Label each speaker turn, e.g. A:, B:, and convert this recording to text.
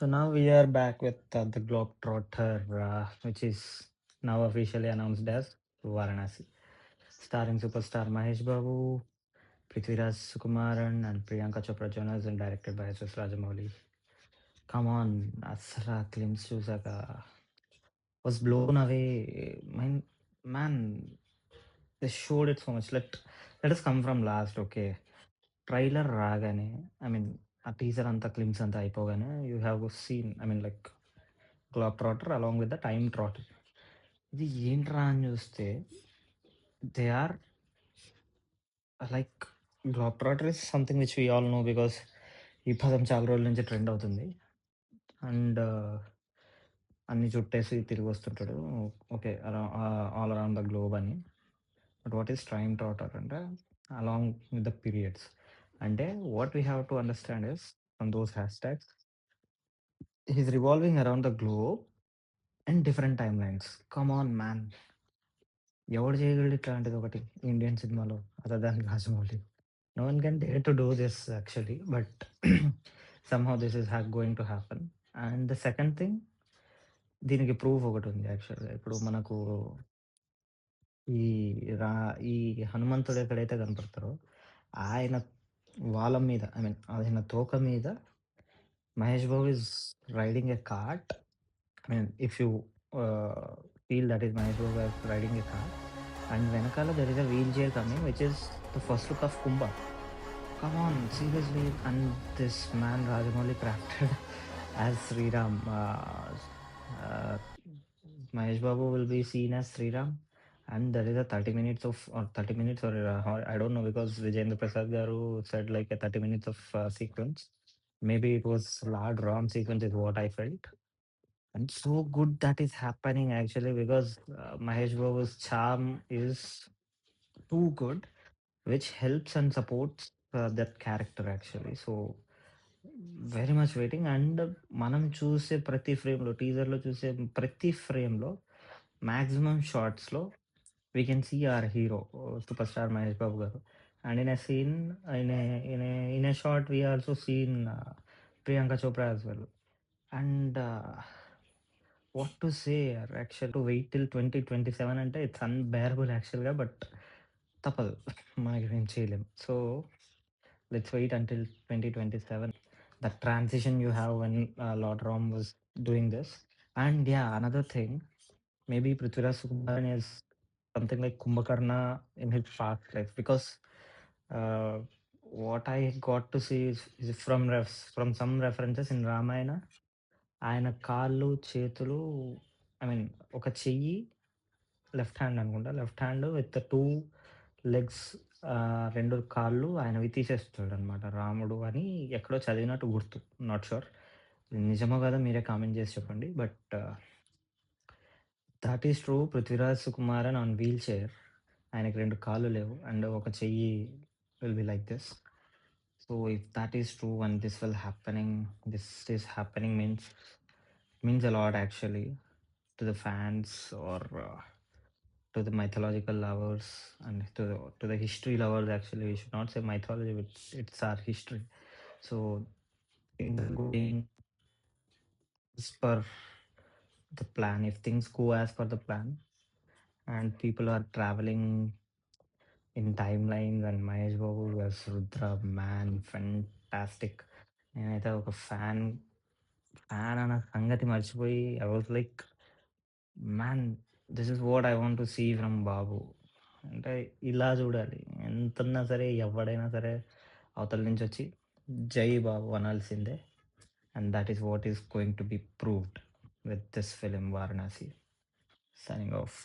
A: So now we are back with the Globetrotter, which is now officially announced as Varanasi, starring superstar Mahesh Babu, Prithviraj Sukumaran, and Priyanka Chopra Jonas, and directed by S.S. Rajamouli. Come on, Asra Klims Chusaka was blown away. Man, they showed it so much. Let us come from last, okay? Trailer రాగానే I mean uh teaser అంతా glimpse అంతా అయిపోగానే you have seen I mean like globe trotter along with the time trotter. ఇది ఏంట్రా అని చూస్తే they are like globe trotter is something which we all know because ఈ పదం చాలా రోజుల నుంచి ట్రెండ్ అవుతుంది. అండ్ అన్ని చుట్టేసి తిరిగి వస్తుంటాడు. Okay, all around the globe అని. But what is time trotter అంటే అలాంగ్ విత్ ద పీరియడ్స్. అంటే what we have to understand is from those hash tags he's revolving around the globe in different timelines. Come on, man. ఎవడు చేయగలడు ఇట్లాంటిది ఒకటి Indian సినిమాలో other than Rajamouli? No one can dare to do this actually, but somehow this is going to happen. And the second thing, దీనికి proof ఒకటి ఉంది యాక్చువల్‌గా. ఇప్పుడు మనకు ఈ రా ఈ హనుమంతుడు ఎక్కడైతే కనపడతారో ఆయన వాళ్ళ మీద ఐ మీన్ ఆయన తోక మీద Mahesh Babu is riding a cart. I mean, if you feel that is Mahesh Babu as riding a cart, and Venakala there is a wheelchair coming, which is the first look of Kumba. Come on, seriously, and this man Rajamouli crafted as Sri Ram. Uh, Mahesh Babu will be seen as Sri Ram, and there is a 30 minutes of or 30 minutes or I don't know because Vijayendra Prasad Garu said like a 30 minutes of sequence. Maybe it was Lord Ram sequence is what I felt. And so good that is happening actually because Mahesh Babu's charm is too good, which helps and supports that character actually. So very much waiting. And మనం చూసే ప్రతి ఫ్రేమ్‌లో, టీజర్‌లో చూసే ప్రతి ఫ్రేమ్‌లో maximum షాట్స్‌లో we can see our hero super star Mahesh Babu garu. And in a scene in a in a in a shot we also seen Priyanka Chopra as well. And what to say actual to wait till 2027 అంటే it's unbearable యాక్చువల్‌గా. But తప్పదు. మనకేం చేయలేం. So let's wait until 2027. The transition you have when Lord Ram was doing this. And yeah, another thing, maybe Prithviraj Sukumaran is something like Kumbhakarna in his past life because uh, what I got to see is from some references in Ramayana. ఆయన కాళ్ళు చేతులు I mean ఒక చెయ్యి left hand అనుకుంటా. Left hand with 2 legs, 2 కాళ్ళు ఆయనవి తీసేస్తాడనమాట రాముడు అని ఎక్కడో చదివినట్టు గుర్తు. Not sure. నిజమో కాదో మీరే కామెంట్ చేసి చెప్పండి. But that is true. 'Prithviraj Sukumaran' on wheel chair. ఆయనకి 2 కాళ్ళు లేవు అండ్ ఒక చెయ్యి will be like this. So if that is true and this is happening means a lot actually to the fans are to the mythological lovers and to the history lovers. Actually, we should not say mythology, but it's our history. So things are going as per the plan. If things go as per the plan and people are traveling in timelines and Mahesh Babu as Rudra, man, fantastic. నేనైతే ఒక fan అన్న సంగతి మర్చిపోయి I was like, man, this is what I want to see from Babu. అంటే ఇలా చూడాలి. ఎంతున్నా సరే, ఎవడైనా సరే అవతల నుంచి వచ్చి జై బాబు అనాల్సిందే. And that is what is going to be proved with this film Varanasi. Signing of.